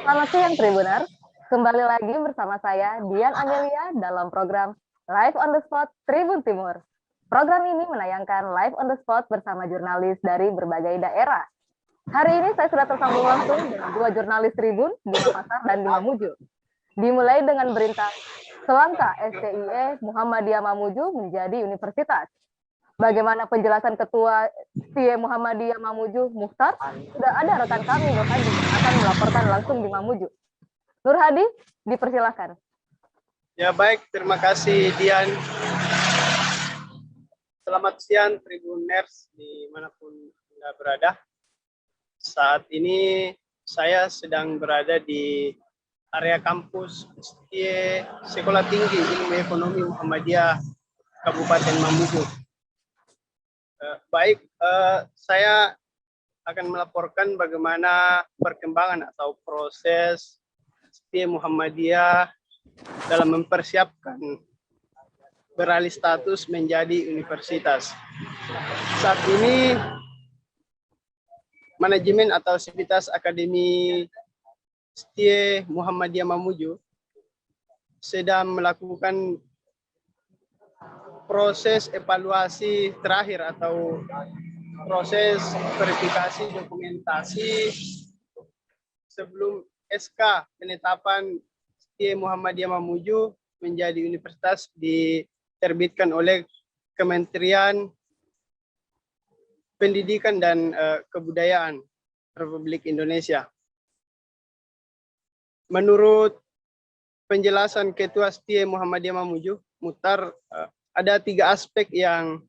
Selamat siang Tribuner, kembali lagi bersama saya Dian Amelia dalam program Live on the Spot Tribun Timur. Program ini menayangkan live on the spot bersama jurnalis dari berbagai daerah. Hari ini saya sudah tersambung langsung dengan dua jurnalis Tribun di Makassar dan di Mamuju. Dimulai dengan berita selangkah STIE Muhammadiyah Mamuju menjadi universitas. Bagaimana penjelasan Ketua STIE Muhammadiyah Mamuju Mukhtar? Sudah ada rekan kami Nur Hadi yang akan melaporkan langsung di Mamuju. Nur Hadi, dipersilakan. Ya baik, terima kasih Dian. Selamat siang Tribuners dimanapun Anda berada. Saat ini saya sedang berada di area kampus STIE Sekolah Tinggi Ilmu Ekonomi Muhammadiyah Kabupaten Mamuju. Saya akan melaporkan bagaimana perkembangan atau proses STIE Muhammadiyah dalam mempersiapkan beralih status menjadi universitas. Saat ini manajemen atau sivitas Akademi STIE Muhammadiyah Mamuju sedang melakukan proses evaluasi terakhir atau proses verifikasi dokumentasi sebelum SK penetapan STIE Muhammadiyah Mamuju menjadi universitas diterbitkan oleh Kementerian Pendidikan dan Kebudayaan Republik Indonesia. Menurut penjelasan Ketua STIE Muhammadiyah Mamuju, Mukhtar, ada 3 aspek yang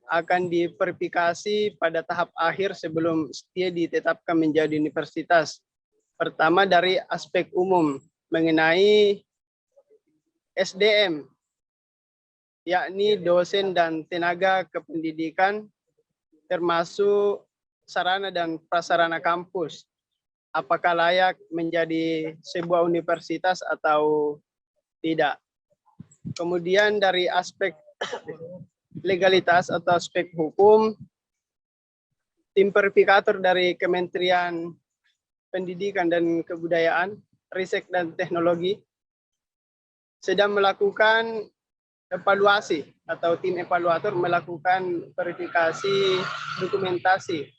akan diverifikasi pada tahap akhir sebelum STIE ditetapkan menjadi universitas. Pertama dari aspek umum mengenai SDM, yakni dosen dan tenaga kependidikan, termasuk sarana dan prasarana kampus. Apakah layak menjadi sebuah universitas atau tidak. Kemudian dari aspek legalitas atau aspek hukum, tim verifikator dari Kementerian Pendidikan dan Kebudayaan, Riset dan Teknologi sedang melakukan evaluasi atau tim evaluator melakukan verifikasi dokumentasi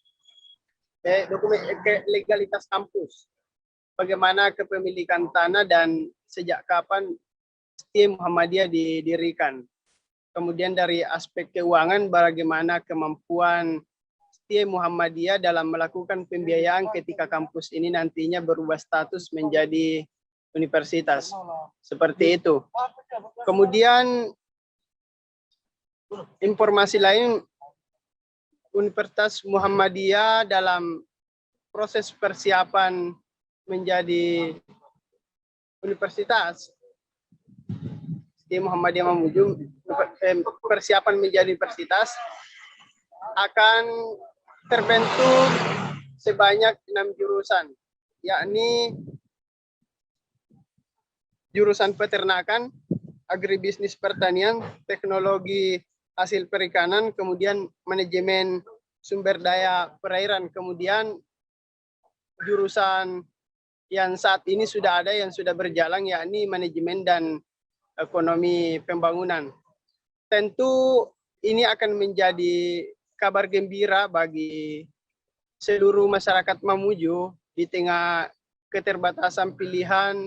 legalitas kampus, bagaimana kepemilikan tanah dan sejak kapan STIE Muhammadiyah didirikan. Kemudian dari aspek keuangan, bagaimana kemampuan STIE Muhammadiyah dalam melakukan pembiayaan ketika kampus ini nantinya berubah status menjadi universitas. Seperti itu. Kemudian informasi lain, Universitas Muhammadiyah dalam proses persiapan menjadi universitas, STIE Muhammadiyah Mamuju persiapan menjadi universitas akan terbentuk sebanyak 6 jurusan, yakni jurusan peternakan, agribisnis pertanian, teknologi hasil perikanan, kemudian manajemen sumber daya perairan, kemudian jurusan yang saat ini sudah ada yang sudah berjalan yakni manajemen dan ekonomi pembangunan. Tentu ini akan menjadi kabar gembira bagi seluruh masyarakat Mamuju di tengah keterbatasan pilihan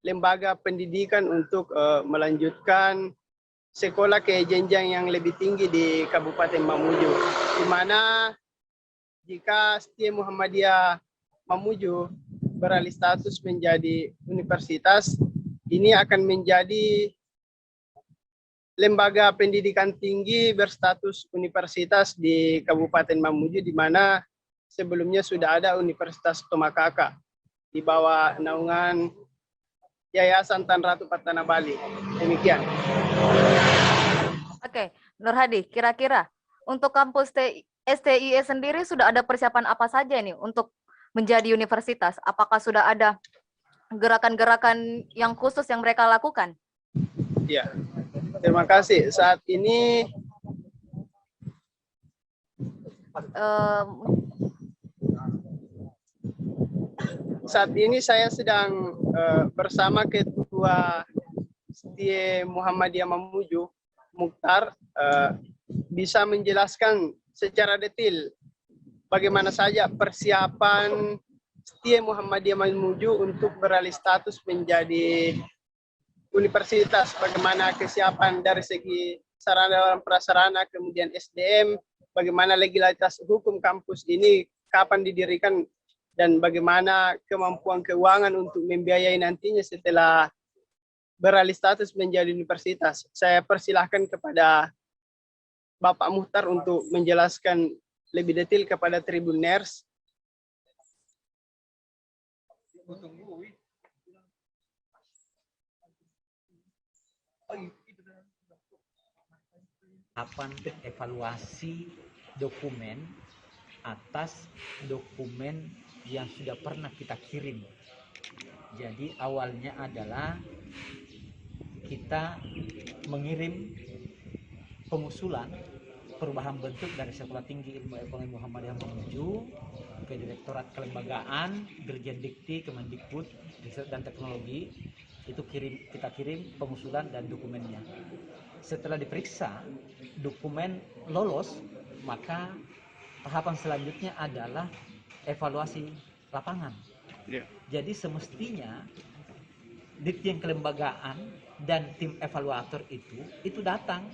lembaga pendidikan untuk melanjutkan sekolah ke jenjang yang lebih tinggi di Kabupaten Mamuju, di mana jika STIE Muhammadiyah Mamuju beralih status menjadi universitas, ini akan menjadi lembaga pendidikan tinggi berstatus universitas di Kabupaten Mamuju, di mana sebelumnya sudah ada Universitas Tomakaka di bawah naungan Yayasan Tan Ratu Patana Bali. Demikian. Oke, Nur Hadi, kira-kira untuk kampus STIE sendiri sudah ada persiapan apa saja nih untuk menjadi universitas? Apakah sudah ada gerakan-gerakan yang khusus yang mereka lakukan? Ya, terima kasih. Saat ini saat ini saya sedang bersama Ketua STIE Muhammadiyah Mamuju, Mukhtar, bisa menjelaskan secara detail bagaimana saja persiapan STIE Muhammadiyah Mamuju untuk beralih status menjadi universitas, bagaimana kesiapan dari segi sarana dan prasarana, kemudian SDM, bagaimana legalitas hukum kampus ini, kapan didirikan, dan bagaimana kemampuan keuangan untuk membiayai nantinya setelah beralih status menjadi universitas. Saya persilahkan kepada Bapak Mukhtar untuk menjelaskan lebih detail kepada Tribuners. Tahapan evaluasi dokumen atas dokumen yang sudah pernah kita kirim. Jadi awalnya adalah kita mengirim pengusulan perubahan bentuk dari Sekolah Tinggi Ilmu Ekonomi Muhammadiyah Mamuju ke Direktorat Kelembagaan, Dirjen Dikti, Kemendikbud, Riset dan Teknologi. Itu kita kirim pengusulan dan dokumennya. Setelah diperiksa dokumen lolos, maka tahapan selanjutnya adalah evaluasi lapangan. Jadi semestinya Ditjen Kelembagaan dan tim evaluator itu datang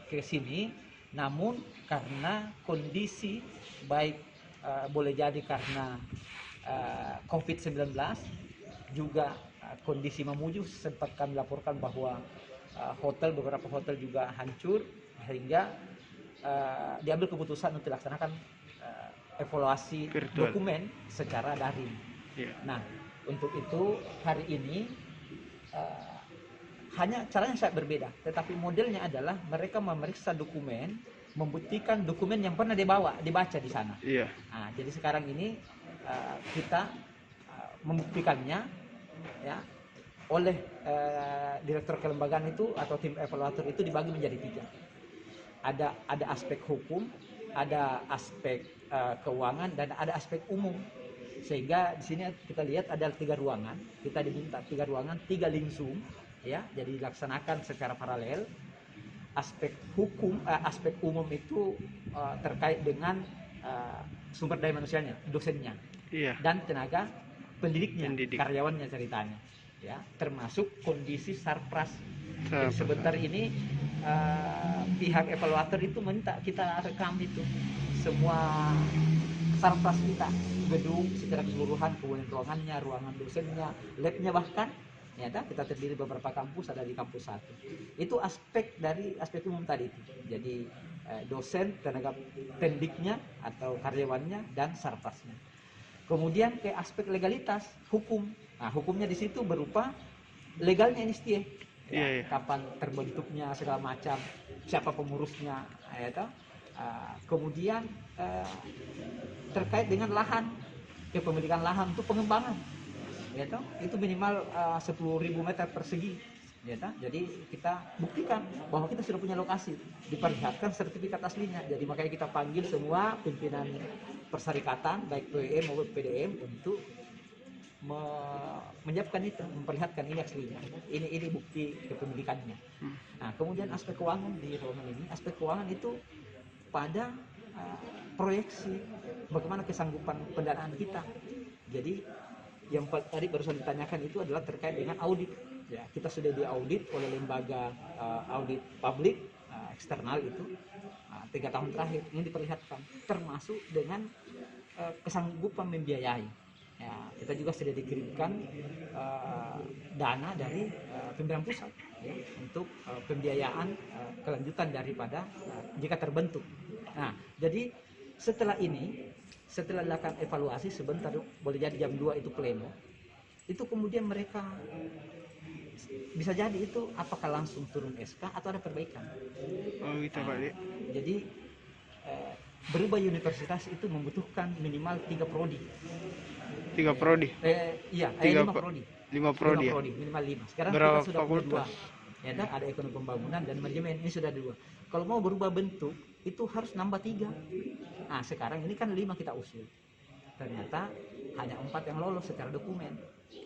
ke sini, namun karena kondisi baik boleh jadi karena COVID-19 juga kondisi Mamuju sempat kami laporkan bahwa beberapa hotel juga hancur, sehingga diambil keputusan untuk dilaksanakan evaluasi virtual, dokumen secara daring. Nah, untuk itu hari ini hanya caranya sangat berbeda, tetapi modelnya adalah mereka memeriksa dokumen, membuktikan dokumen yang pernah dibaca di sana. Nah, jadi sekarang ini kita membuktikannya, ya, oleh direktur kelembagaan itu atau tim evaluator itu dibagi menjadi 3. Ada aspek hukum, ada aspek keuangan, dan ada aspek umum. Sehingga di sini kita lihat ada 3 ruangan. Kita diminta 3 ruangan, 3 lingsum, ya. Jadi dilaksanakan secara paralel. Aspek hukum, aspek umum itu terkait dengan sumber daya manusianya, dosennya, dan tenaga pendidiknya, karyawannya ceritanya. Ya, termasuk kondisi sarpras. Jadi sebentar ini pihak evaluator itu minta kita rekam itu semua sarpras kita, gedung secara keseluruhan, kemudian ruangannya, ruangan dosennya, labnya, bahkan ya, kita terdiri beberapa kampus, ada di kampus 1. Itu aspek dari aspek umum tadi itu. Jadi dosen, tenaga pendidiknya atau karyawannya, dan sarprasnya. Kemudian ke aspek legalitas hukum. Nah, hukumnya di situ berupa legalnya ini STIE, ya, kapan terbentuknya segala macam, siapa pengurusnya, ya, kemudian terkait dengan lahan, kepemilikan lahan untuk pengembangan, ya, itu minimal 10.000 meter persegi, ya, jadi kita buktikan bahwa kita sudah punya lokasi, diperlihatkan sertifikat aslinya. Jadi makanya kita panggil semua pimpinan perserikatan baik PWM maupun PDM untuk menyiapkan itu, memperlihatkan ini aslinya, ini bukti kepemilikannya. Nah, kemudian aspek keuangan di ruangan ini, aspek keuangan itu pada proyeksi bagaimana kesanggupan pendanaan kita. Jadi yang tadi barusan ditanyakan itu adalah terkait dengan audit. Ya, kita sudah diaudit oleh lembaga audit publik eksternal itu 3 tahun terakhir. Ini diperlihatkan, termasuk dengan kesanggupan membiayai. Ya, kita juga sudah dikirimkan dana dari pimpinan pusat, ya, untuk pembiayaan kelanjutan daripada jika terbentuk. Nah, jadi setelah dilakukan evaluasi sebentar, boleh jadi jam 2 itu pleno. Itu kemudian mereka bisa jadi itu apakah langsung turun SK atau ada perbaikan. Jadi berubah universitas itu membutuhkan minimal 3 prodi. 3 prodi? Iya, 5 prodi. 5 prodi, minimal 5. Sekarang berapa kita sudah fakultas? Ya, ada ekonomi pembangunan dan manajemen, ini sudah 2. Kalau mau berubah bentuk itu harus nambah 3. Nah, sekarang ini kan 5 kita usul. ternyata hanya 4 yang lolos secara dokumen.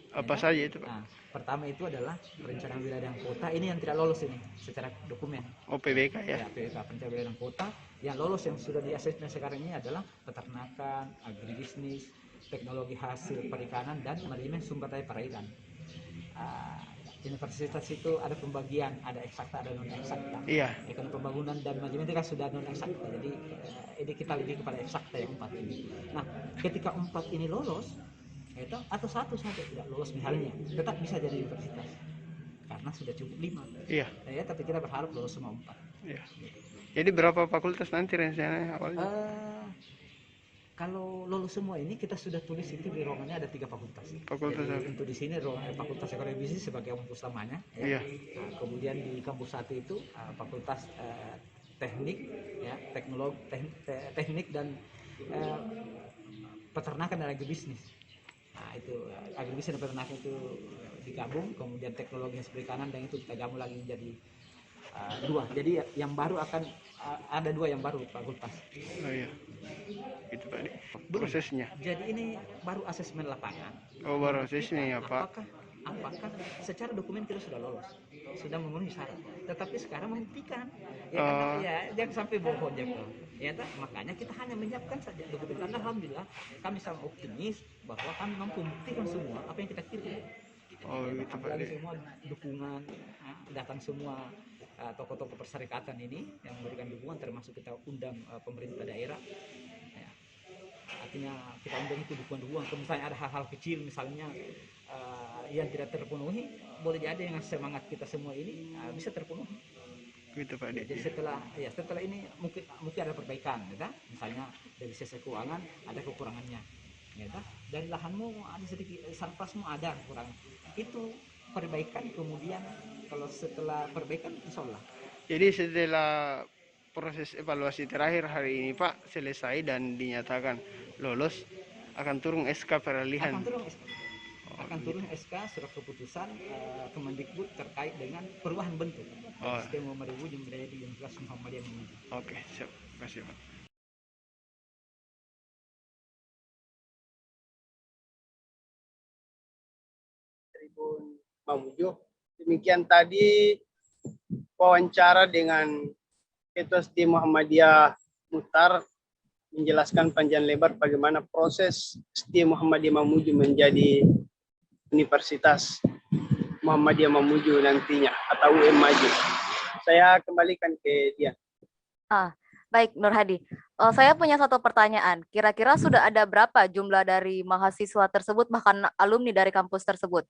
Apa saja itu, Pak? Nah, pertama itu adalah perencanaan wilayah dan kota, ini yang tidak lolos ini secara dokumen. PBK ya? Ya, PBK, perencanaan wilayah dan kota. Yang lolos yang sudah di asesmen sekarang ini adalah peternakan, agribisnis, teknologi hasil perikanan, dan manajemen sumber daya perairan. Universitas itu ada pembagian, ada eksakta, ada non eksakta. Iya. Ekonomi pembangunan dan manajemen itu kan sudah non eksakta, jadi ini kita lebih kepada eksakta yang 4 ini. Nah, ketika 4 ini lolos, itu atau satu saja tidak lolos misalnya, tetap bisa jadi universitas karena sudah cukup 5. Iya. Ya, tapi kita berharap lolos semua 4. Iya. Jadi berapa fakultas nanti rencananya awalnya? Kalau lolos semua ini kita sudah tulis itu di ruangannya ada 3 fakultas. Fakultas jadi, apa? untuk di sini fakultas ekonomi bisnis sebagai kampus utamanya. Ya. Iya. Nah, kemudian di kampus 1 itu fakultas teknik, ya, teknik dan peternakan dan agribisnis. Nah, itu agribisnis dan peternakan itu digabung, kemudian teknologi hasil perikanan dan itu kita gabung lagi menjadi 2. Jadi yang baru akan ada 2 yang baru fakultas. Oh iya. Itu Pak. Prosesnya. Jadi ini baru asesmen lapangan. Oh, baru asesmen ya, Pak. Apakah secara dokumen kita sudah lolos, sudah memenuhi syarat, tetapi sekarang membuktikan ya, ya jangan sampai bohong ya, ya makanya kita hanya menyiapkan saja dokumen. Alhamdulillah kami sangat optimis bahwa kami mampu membuktikan semua apa yang kita kirim. Oh ya, gitu Pak. Semua dukungan, datang semua tokoh-tokoh perserikatan ini yang memberikan dukungan, termasuk kita undang pemerintah daerah. Ya, artinya kita undang itu dukungan. Kalau misalnya ada hal-hal kecil misalnya yang tidak terpenuhi, boleh jadi dengan semangat kita semua ini bisa terpenuhi. Gitu Pak. Ya, jadi setelah ini mungkin ada perbaikan, ya, misalnya dari sisi keuangan ada kekurangannya, ya, dari lahanmu ada sedikit, sarplasmu ada kekurangan, itu perbaikan. Kemudian kalau setelah perbaikan insya Allah. Jadi setelah proses evaluasi terakhir hari ini Pak selesai dan dinyatakan lolos, akan turun SK peralihan. Akan turun SK surat keputusan Kemendikbud terkait dengan perubahan bentuk sistem Muhammadiyah Mamuju menjadi Universitas Muhammadiyah Mamuju. Oke, siap. Terima kasih Pak. Tribun Mamuju. Demikian tadi wawancara dengan Ketua STIM Muhammadiyah Muhtar menjelaskan panjang lebar bagaimana proses STIM Muhammadiyah Mamuju menjadi Universitas Muhammadiyah Mamuju nantinya atau UM Maju. Saya kembalikan ke dia. Baik, Nur Hadi. Saya punya satu pertanyaan. Kira-kira sudah ada berapa jumlah dari mahasiswa tersebut, bahkan alumni dari kampus tersebut?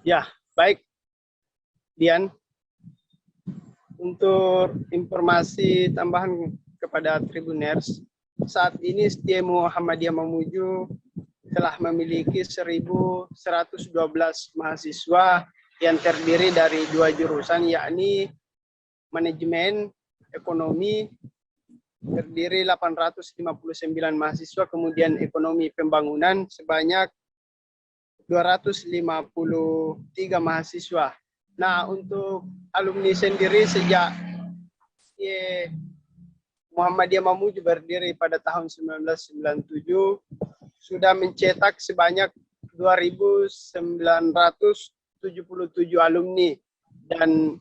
Ya, baik. Dian, untuk informasi tambahan kepada Tribuners, saat ini STIM Muhammadiyah Mamuju telah memiliki 1.112 mahasiswa yang terdiri dari 2 jurusan, yakni manajemen ekonomi terdiri 859 mahasiswa, kemudian ekonomi pembangunan sebanyak 253 mahasiswa. Nah, untuk alumni sendiri sejak Muhammadiyah Mamuju berdiri pada tahun 1997 sudah mencetak sebanyak 2.977 alumni, dan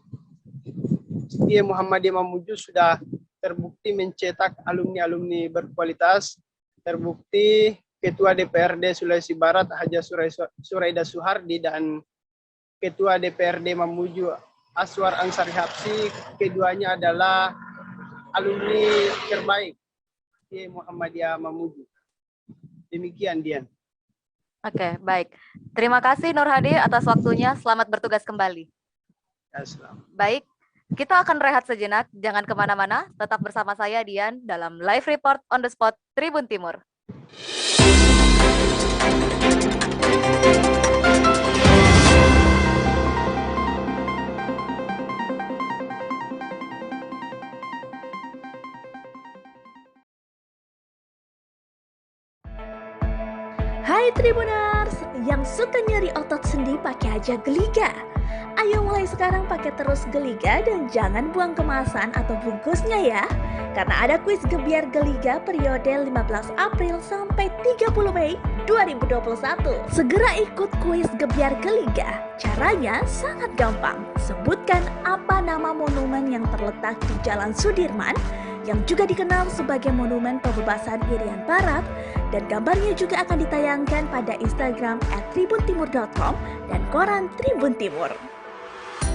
STIM Muhammadiyah Mamuju sudah terbukti mencetak alumni-alumni berkualitas. Terbukti Ketua DPRD Sulawesi Barat Haja Suraida Suhardi dan Ketua DPRD Mamuju Aswar Ansari Hapsi, keduanya adalah alumni terbaik STIM Muhammadiyah Mamuju. Demikian, Dian. Oke, baik. Terima kasih Nur Hadi atas waktunya. Selamat bertugas kembali. Ya, selamat. Baik, kita akan rehat sejenak. Jangan kemana-mana. Tetap bersama saya, Dian, dalam Live Report on the Spot Tribun Timur. Hai Tribuners, yang suka nyeri otot sendi pakai aja Geliga. Ayo mulai sekarang pakai terus Geliga dan jangan buang kemasan atau bungkusnya ya. Karena ada kuis gebiar Geliga periode 15 April sampai 30 Mei 2021. Segera ikut kuis gebiar Geliga. Caranya sangat gampang. Sebutkan apa nama monumen yang terletak di Jalan Sudirman yang juga dikenal sebagai Monumen Pembebasan Irian Barat, dan gambarnya juga akan ditayangkan pada Instagram @tribuntimur.com dan koran Tribun Timur.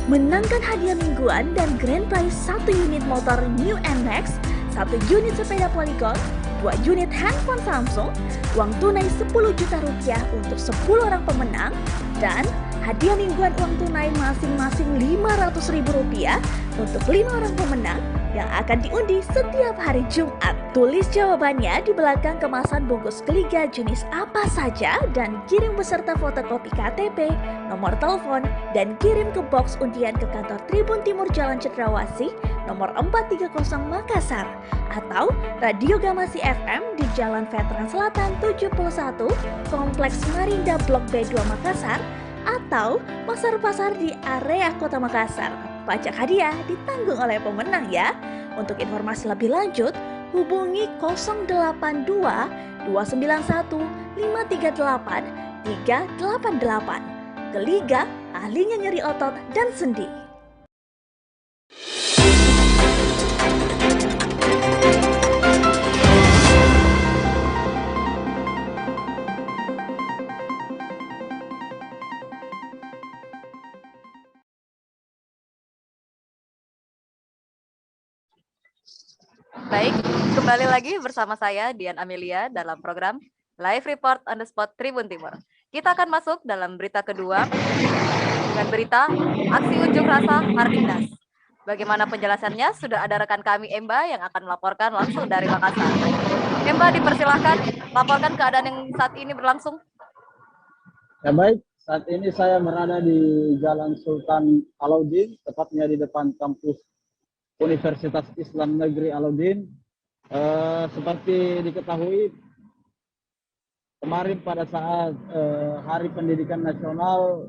Menangkan hadiah mingguan dan grand prize 1 unit motor New NMAX, 1 unit sepeda Polygon, 2 unit handphone Samsung, uang tunai 10 juta rupiah untuk 10 orang pemenang, dan hadiah mingguan uang tunai masing-masing 500 ribu rupiah untuk 5 orang pemenang yang akan diundi setiap hari Jumat. Tulis jawabannya di belakang kemasan bungkus Geliga jenis apa saja dan kirim beserta fotokopi KTP, nomor telepon, dan kirim ke box undian ke kantor Tribun Timur Jalan Cendrawasih, nomor 430 Makassar, atau Radio Gamasi FM di Jalan Veteran Selatan 71, Kompleks Marinda Blok B2 Makassar, atau pasar-pasar di area Kota Makassar. Pajak hadiah ditanggung oleh pemenang ya. Untuk informasi lebih lanjut, hubungi 082 291 538 388. Geliga, ahlinya nyeri otot dan sendi. Baik, kembali lagi bersama saya Dian Amelia dalam program Live Report on the Spot Tribun Timur. Kita akan masuk dalam berita kedua dengan berita aksi unjuk rasa Hardingnas. Bagaimana penjelasannya? Sudah ada rekan kami Emba yang akan melaporkan langsung dari Makassar. Emba, dipersilahkan laporkan keadaan yang saat ini berlangsung. Ya baik, saat ini saya berada di Jalan Sultan Alauddin, tepatnya di depan kampus Universitas Islam Negeri Alauddin. Seperti diketahui, kemarin pada saat Hari Pendidikan Nasional,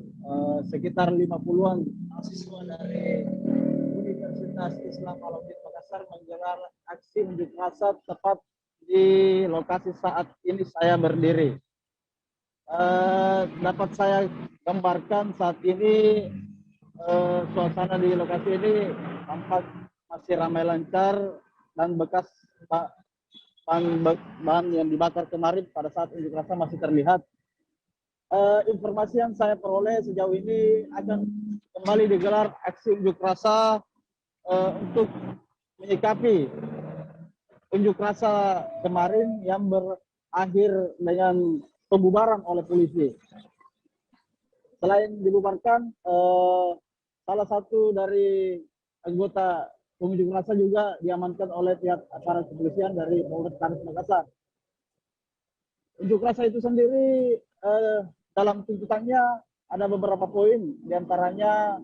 sekitar 50-an mahasiswa dari Universitas Islam Alauddin Makassar menggelar aksi unjuk rasa tepat di lokasi saat ini saya berdiri. Dapat saya gambarkan saat ini suasana di lokasi ini tampak masih ramai lancar dan bekas bahan yang dibakar kemarin pada saat unjuk rasa masih terlihat. Informasi yang saya peroleh sejauh ini akan kembali digelar aksi unjuk rasa untuk menyikapi unjuk rasa kemarin yang berakhir dengan pembubaran oleh polisi. Selain dibubarkan, salah satu dari anggota pengunjuk rasa juga diamankan oleh pihak aparat kepolisian dari Polrestabes Makassar. Unjuk rasa itu sendiri dalam tuntutannya ada beberapa poin, diantaranya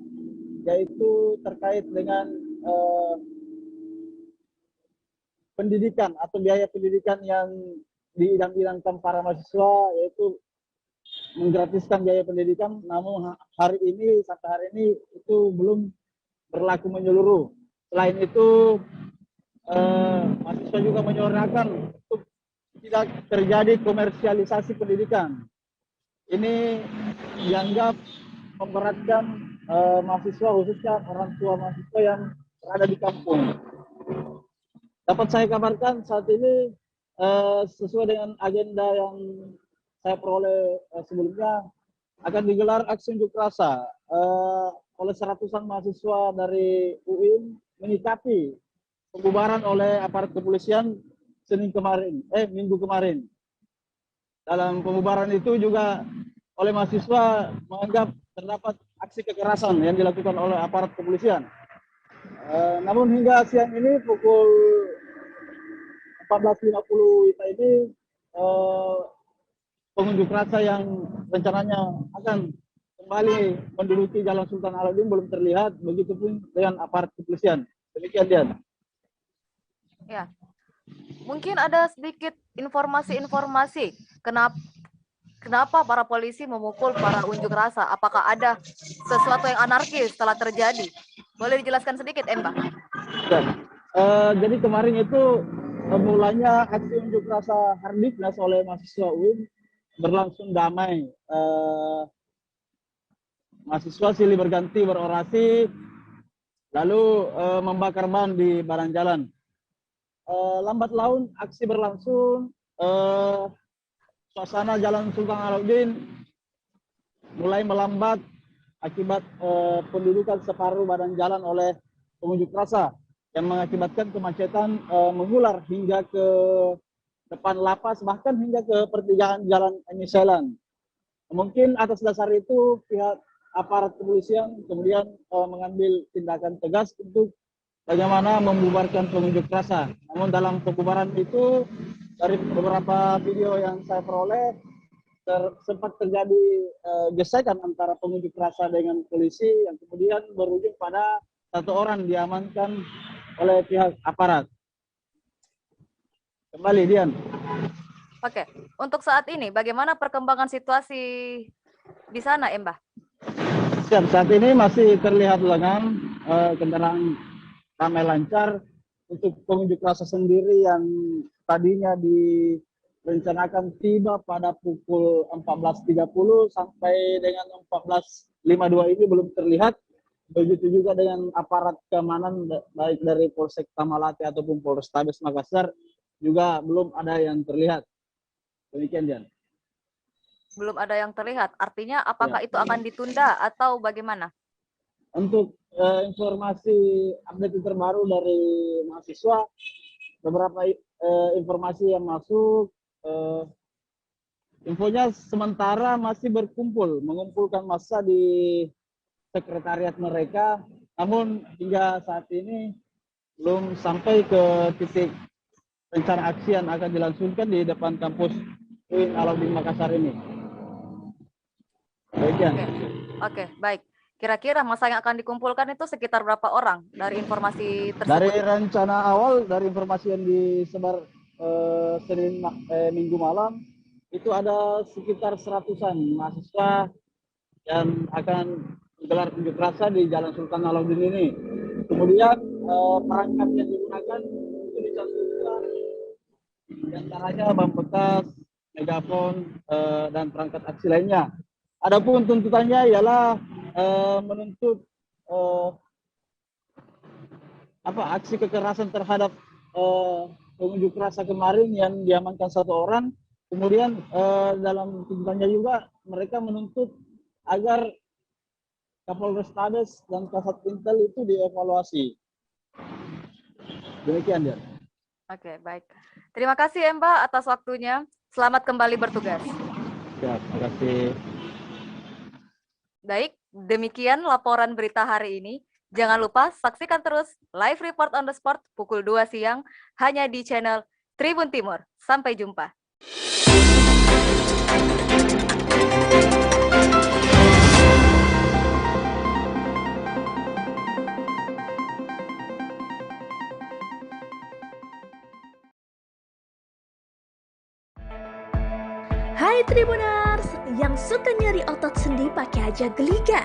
yaitu terkait dengan pendidikan atau biaya pendidikan yang diidam-idamkan para mahasiswa, yaitu menggratiskan biaya pendidikan, namun hari ini sampai hari ini itu belum berlaku menyeluruh. Selain itu, mahasiswa juga menyuarakan untuk tidak terjadi komersialisasi pendidikan. Ini dianggap memberatkan mahasiswa, khususnya orang tua mahasiswa yang berada di kampung. Dapat saya kabarkan saat ini sesuai dengan agenda yang saya peroleh sebelumnya, akan digelar aksi unjuk rasa oleh seratusan mahasiswa dari UIN menyikapi pembubaran oleh aparat kepolisian Minggu kemarin. Dalam pembubaran itu juga oleh mahasiswa menganggap terdapat aksi kekerasan yang dilakukan oleh aparat kepolisian. Namun hingga siang ini pukul 14.50 WITA ini pengunjuk rasa yang rencananya akan kembali menduduki Jalan Sultan Alauddin belum terlihat, begitupun dengan aparat kepolisian. Demikian, Dian. Ya, mungkin ada sedikit informasi-informasi kenapa para polisi memukul para unjuk rasa? Apakah ada sesuatu yang anarkis setelah terjadi? Boleh dijelaskan sedikit, Mbak? Ya. Jadi kemarin itu mulanya aksi unjuk rasa Hardiknas oleh mahasiswa UIN berlangsung damai. Mahasiswa silih berganti berorasi, lalu membakar ban di badan jalan. Lambat laun aksi berlangsung, suasana Jalan Sultan Alauddin mulai melambat akibat pendudukan separuh badan jalan oleh pengunjuk rasa yang mengakibatkan kemacetan mengular hingga ke depan lapas, bahkan hingga ke pertigaan Jalan Anyeselan. Mungkin atas dasar itu pihak aparat kepolisian kemudian mengambil tindakan tegas untuk bagaimana membubarkan pengunjuk rasa. Namun dalam pembubaran itu, dari beberapa video yang saya peroleh, sempat terjadi gesekan antara pengunjuk rasa dengan polisi yang kemudian berujung pada satu orang diamankan oleh pihak aparat. Kembali, Dian. Oke, untuk saat ini bagaimana perkembangan situasi di sana, Mbak? Saat ini masih terlihat lengang, kendaraan ramai lancar. Untuk pengunjuk rasa sendiri yang tadinya direncanakan tiba pada pukul 14.30 sampai dengan 14.52 ini belum terlihat. Begitu juga dengan aparat keamanan baik dari Polsek Tamalate ataupun Polrestabes Makassar juga belum ada yang terlihat. Demikian, Dian. Belum ada yang terlihat. Artinya apakah itu akan ditunda atau bagaimana? Untuk informasi update terbaru dari mahasiswa, beberapa informasi yang masuk, infonya sementara masih mengumpulkan massa di sekretariat mereka, namun hingga saat ini belum sampai ke titik rencana aksi yang akan dilangsungkan di depan kampus UIN Alauddin Makassar ini. Oke, baik. Kira-kira masa yang akan dikumpulkan itu sekitar berapa orang dari informasi tersebut? Dari rencana awal, dari informasi yang disebar Minggu malam, itu ada sekitar 100-an mahasiswa yang akan menggelar unjuk rasa di Jalan Sultan Alauddin ini. Kemudian perangkat yang digunakan itu dicantumkan di antaranya bom bekas, megafon, dan perangkat aksi lainnya. Adapun tuntutannya ialah menuntut aksi kekerasan terhadap pengunjuk rasa kemarin yang diamankan satu orang. Kemudian dalam tuntutannya juga mereka menuntut agar Kapolrestabes dan Kasat Intel itu dievaluasi. Demikian, dia. Oke, baik. Terima kasih, Mbak, atas waktunya. Selamat kembali bertugas. Ya, terima kasih. Baik, demikian laporan berita hari ini. Jangan lupa saksikan terus live report on the spot pukul 2 siang hanya di channel Tribun Timur. Sampai jumpa. Hai Tribuners, yang suka nyeri otot sendi pakai aja Geliga.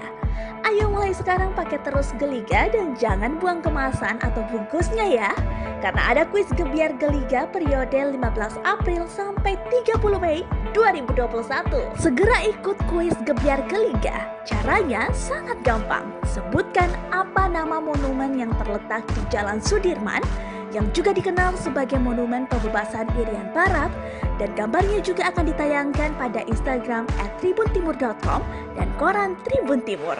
Ayo mulai sekarang pakai terus Geliga dan jangan buang kemasan atau bungkusnya ya. Karena ada kuis gebiar Geliga periode 15 April sampai 30 Mei 2021. Segera ikut kuis gebiar Geliga. Caranya sangat gampang. Sebutkan apa nama monumen yang terletak di Jalan Sudirman yang juga dikenal sebagai Monumen Pembebasan Irian Barat, dan gambarnya juga akan ditayangkan pada Instagram @tribuntimur.com dan koran Tribun Timur.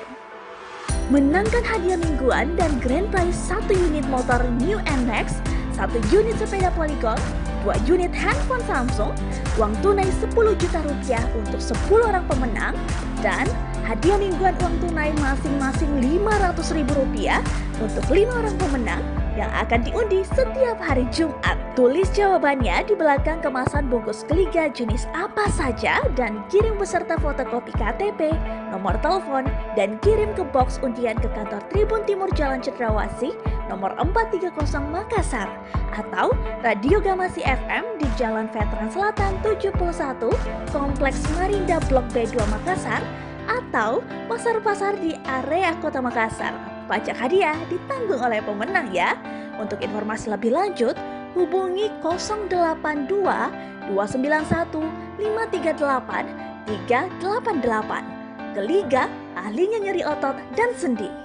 Menangkan hadiah mingguan dan grand prize 1 unit motor New NMAX, 1 unit sepeda Polygon, 2 unit handphone Samsung, uang tunai 10 juta rupiah untuk 10 orang pemenang, dan hadiah mingguan uang tunai masing-masing 500.000 rupiah untuk 5 orang pemenang yang akan diundi setiap hari Jumat. Tulis jawabannya di belakang kemasan bungkus Geliga jenis apa saja dan kirim beserta fotokopi KTP, nomor telepon, dan kirim ke box undian ke kantor Tribun Timur Jalan Cendrawasih, nomor 430 Makassar, atau Radio Gamasi FM di Jalan Veteran Selatan 71, Kompleks Marinda Blok B2 Makassar, atau pasar-pasar di area Kota Makassar. Pajak hadiah ditanggung oleh pemenang ya. Untuk informasi lebih lanjut, hubungi 082 291 538 388. Geliga, ahlinya nyeri otot dan sendi.